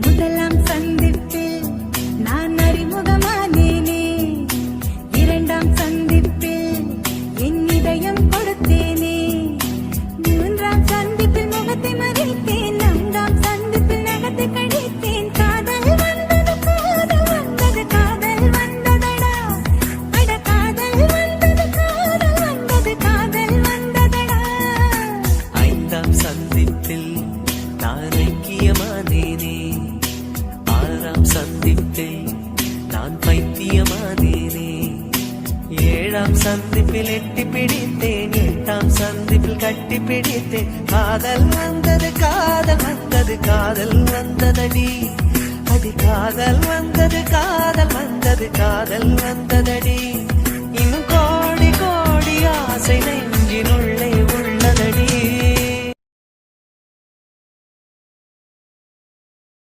முதலாம் சந்திப்பில் நான் அறிமுகமானேனே, இரண்டாம் சந்திப்பில் என் இதயம் கொடுத்தேனே, மூன்றாம் சந்திப்பில் முகத்தை மறைத்தேன், நான்காம் சந்திப்பில் நகத்தை கழித்தேன். காதல் வந்தது காதல் வந்தது காதல் வந்ததடா, அட காதல் வந்தது காதல் வந்தது காதல் வந்ததடா. ஐந்தாம் சந்திப்பில் நான் ஐக்கியமானேனே, ஆறாம் சந்திப்பில் நான் பைத்தியமானேனே, ஏழாம் சந்திப்பில் எட்டி பிடித்தேன், எட்டாம் சந்திப்பில் கட்டி பிடித்தேன். காதல் வந்தது காதல் வந்தது காதல் வந்ததடி, அடி காதல் வந்தது காதல் வந்தது காதல் வந்ததடி. இன்னும் கோடி கோடி ஆசை நெஞ்சினுள்ள